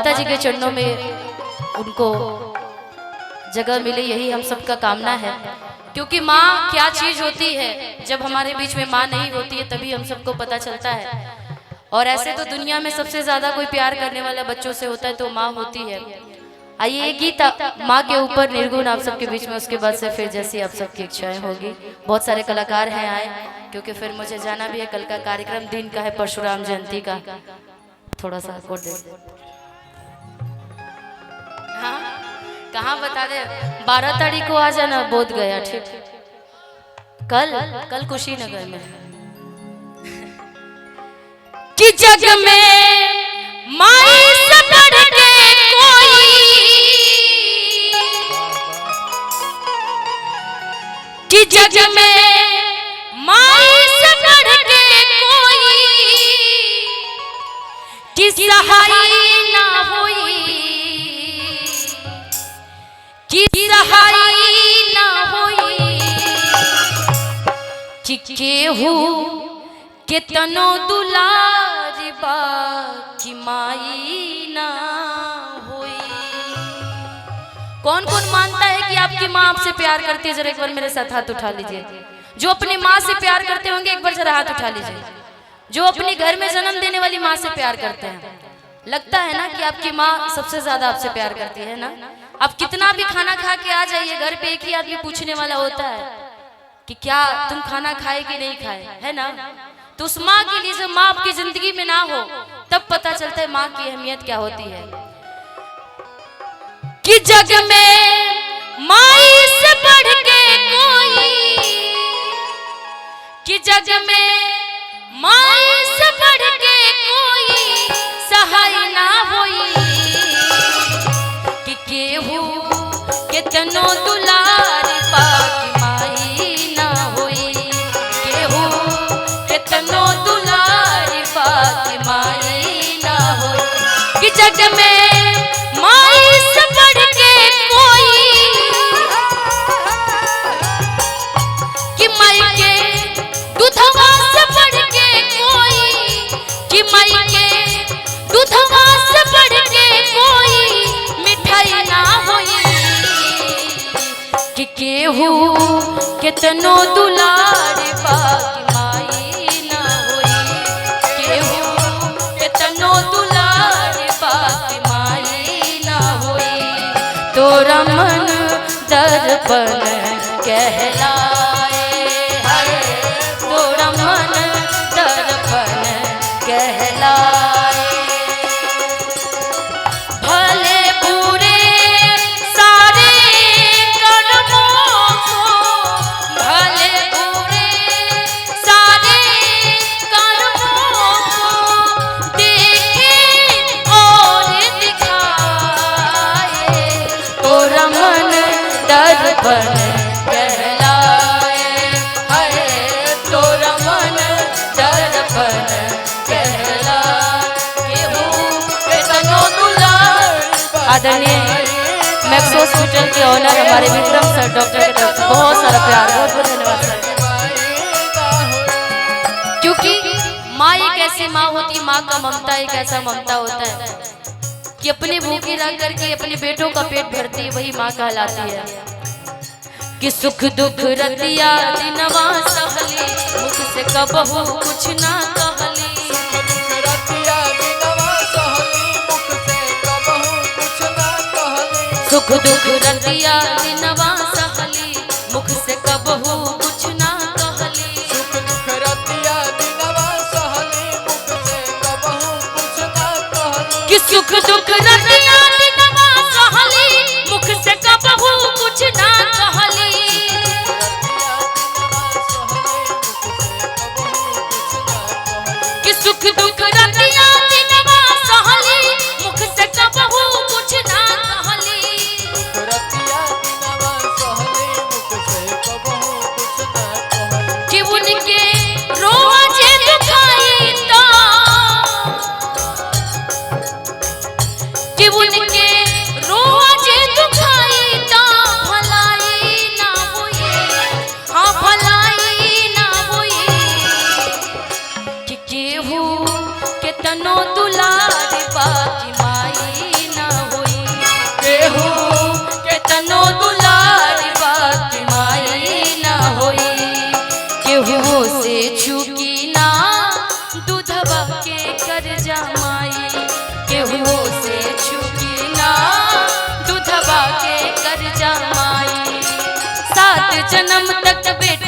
माता जी के चरणों में उनको जगह मिले, यही हम सबका कामना है। क्योंकि माँ क्या चीज होती है, जब हमारे बीच में माँ नहीं होती है तभी हम सबको पता चलता है। और ऐसे तो दुनिया में सबसे ज्यादा कोई प्यार करने वाला बच्चों से होता है तो माँ होती है। आइए एक गीत माँ के ऊपर निर्गुण आप सबके बीच में, उसके बाद से फिर जैसी आप सबकी इच्छाएं होगी। बहुत सारे कलाकार हैं आए, क्योंकि फिर मुझे जाना भी है, कल का कार्यक्रम दिन का है, परशुराम जयंती का। थोड़ा सा कोड दे, हाँ कहाँ बता दे, 12 तारीख को आ जाना बोध गया, ठीक। कल कुशीनगर में कि जग में माई से बढ़ के कोई, कि जग में माई से बढ़ के कोई, कि सहाय ना हुई, कि सहाय ना हुई, कि केहू के तनो दुलारी बा कि माई ना होई। कौन कौन मानता है कि आपकी माँ आपसे प्यार करती है? जरा एक बार मेरे साथ हाथ उठा लीजिए। जो अपनी माँ से प्यार करते होंगे एक बार जरा हाथ उठा लीजिए। जो अपने घर में जन्म देने वाली माँ से प्यार करते हैं, लगता है ना कि आपकी माँ सबसे ज्यादा आपसे प्यार करती है ना। आप कितना भी खाना खा के आ जाइए, घर पे एक ही आदमी पूछने वाला होता है कि क्या तुम खाना खाए कि नहीं खाए, है ना। तो उस माँ के लिए, जब माँ आपकी जिंदगी में ना हो तब पता चलता है माँ की अहमियत क्या होती है। कि जग में माई से बढ़ के कोई, कि जग में माई से बढ़ के कोई सहाय ना होई, कि केहू के तनो दुलारी पाकी माई ना होई, केहू के तनो दुलारी पाकी माई ना होई, कि जग में माई से बढ़ के कोई, कि माई के दूधवा से बढ़ के कोई, कि माई के दूधवा से बढ़ के कोई मिठाई ना होई, कि केहू कितनो दुलारी पाकी माई ना होई, केहू कितनो दुलारी पाकी माई ना होई। तोरा मन दर्पण कहलाए है, तोरा मन दर्पण कहलाए। भले बुरे सारे कर्मों को, भले बुरे सारे कर्मों को देखे और दिखाए। तोरा मन दर्पण कहलाए है, तोरा मन दर्पण कहलाए। केहू दुलार। आदरणीय मैक्स हॉस्पिटल के ऑनर हमारे विक्रम सर डॉक्टर की तरफ से बहुत सारा प्यार, बहुत बहुत धन्यवाद सर। क्योंकि माँ एक ऐसी माँ होती, माँ का ममता एक ऐसा ममता होता है कि अपने भूखे रख करके अपने बेटों का पेट भरती है, वही माँ कहलाती है। कि सुख दुख रतिया दिनवा सहली, मुख से कबहू कुछ ना कहली, सुख दुख रतिया दिनवा सहली, मुख से कबहू कुछ ना कहली, सुख दुख रतिया दिनवा सहली, मुख से कबहू कुछ ना कहली, कि सुख दुख रतिया दिनवा सहली, मुख से कबहू कुछ ना कहली, कि सुख दुख रतिया दिनवा सहली, मुख से कबहू कुछ ना कहली, रतिया दिनवा सहली, मुख से कबहू कुछ ना कहली, कि उनके रोज दुखाई तो, कि उनके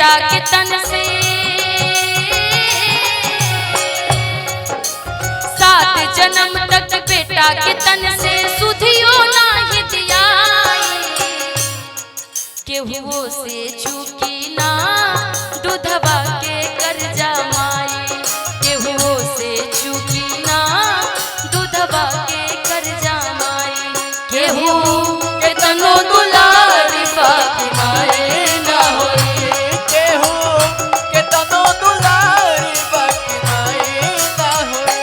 बेटा के तन से, 7 जन्म तक बेटा के तन से सुधियो नाही दिया, केहू से चूकी ना दूधवा के कर्जा माई, केहू से चूकी ना दूधवा के कर्जा माई, केहू के तनो दुलारी बाकी माई ना होई, केहू के तनो दुलारी बाकी माई ना होई।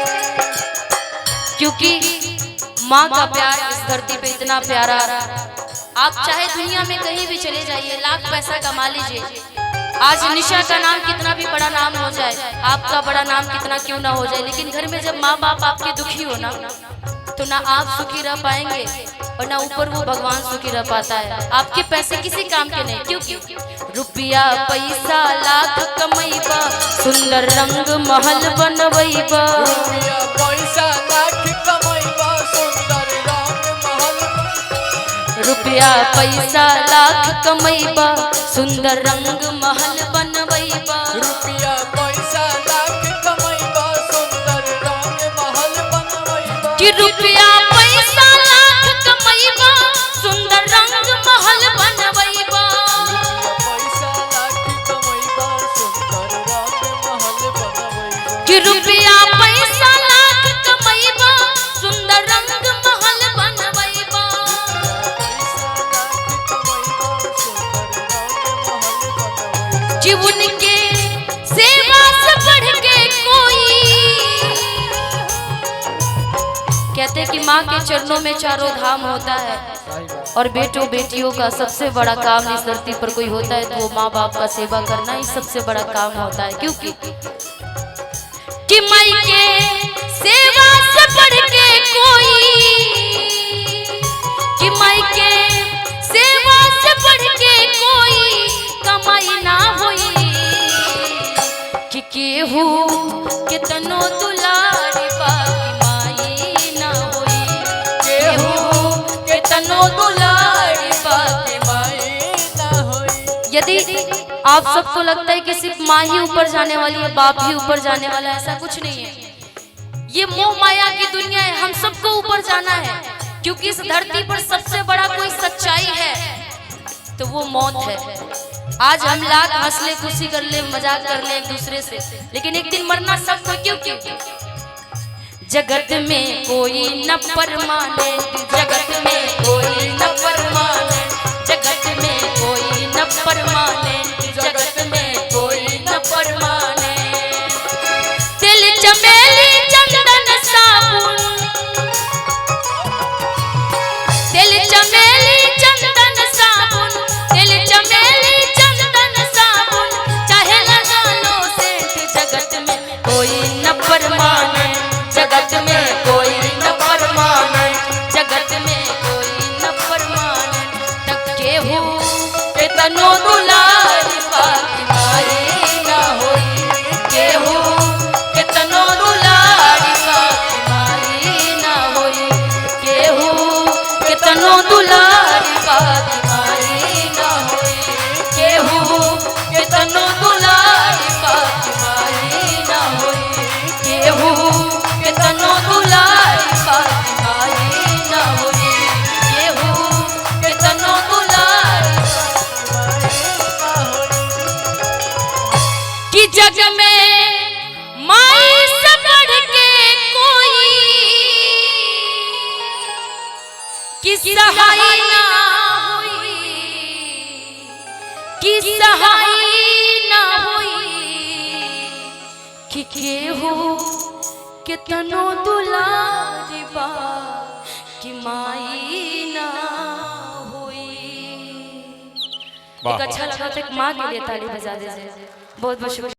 क्योंकि माँ का प्यार इस धरती पे इतना प्यारा, आप चाहे दुनिया में कहीं भी चले जाइए, लाख पैसा कमा लीजिए, आज निशा का नाम कितना भी बड़ा नाम हो जाए, आपका बड़ा नाम कितना क्यों ना हो जाए, लेकिन घर में जब माँ बाप आपके दुखी हो ना, तो ना आप सुखी रह पाएंगे और ना ऊपर वो भगवान सुखी रह पाता है। आपके पैसे किसी काम के नहीं, क्यों? रुपया पैसा लाख कमैबा, सुंदर रंग महल बनवैबा, रुपया पैसा लाख कमैबा, सुंदर रंग महल, रुपया पैसा लाख कमैबा, सुंदर रंग महल बनवैबा, रुपया पैसा लाख कमैबा, सुंदर रंग महल बनवैबा, कि रुपया पैसा लाख कमैबा, सुंदर रंग महल बनवैबा, पैसा लाख कमैबा, सुंदर रंग महल बनवैबा, कि रुपया पैसा लाख कमैबा, सुंदर रंग महल बनवैबा, पैसा लाख कमैबा, सुंदर रंग महल बनवैबा। जीवन के सेवा से बढ़ के कोई, कहते कि माँ के चरणों में चारों धाम होता है, और बेटों बेटियों का सबसे बड़ा काम इस धरती पर कोई होता है तो वो माँ बाप का सेवा करना ही सबसे बड़ा काम होता है। क्योंकि कि माई के सेवा से बढ़ के कोई, कि माई के सेवा से बढ़ के कोई कमाई ना होई, कि केहू कितनो दुलारी बाकी माई ना होई, केहू कितनो दुलारी बाकी माई ना होई। यदि आप सबको लगता है कि सिर्फ माँ ही ऊपर जाने वाली है, बाप ही ऊपर जाने वाला है, ऐसा कुछ नहीं है। ये मोह माया की दुनिया है, हम सबको ऊपर जाना है, क्योंकि इस धरती पर सबसे बड़ा कोई सच्चाई है तो वो मौत है। आज हम लाख हंस ले, खुशी कर ले, मजाक कर ले एक दूसरे से, लेकिन एक दिन मरना सबको। क्यों? जगत में कोई न परमानेंट, जगत में कोई न परमानेंट, जगत में कोई न परमानेंट, जगत में कोई न परमानेंट। तिल चमेली चंदन साबुन, तिल चमेली चंदन साबुन, तिल चमेली चंदन साबुन, चाहे लगा लो सेंट, जगत में कोई न परमानेंट, जगत में कोई न परमानेंट, जगत में कोई न परमानेंट। तक केहू के तनो दुलारी बाकी माई ना होई, केहू के तनो दुलारी बाकी माई ना होई, केहू के तनो दुलारी बाकी माई ना होई, केहू के तनो दुलारी बाकी माई ना होई, केहू के तनो दुलारी बाकी माई ना होई, केहू के तनो दुलारी कि जग में माई से बढ़ के कोई कि सहाय ना हुई, कि सहाय ना हुई, कि केहू कितनो दुलारी बा कि माई ना हुई। एक अच्छा लगा तो एक माँ के लिए ताली बजा दीजिए। बहुत बहुत शुक्रिया।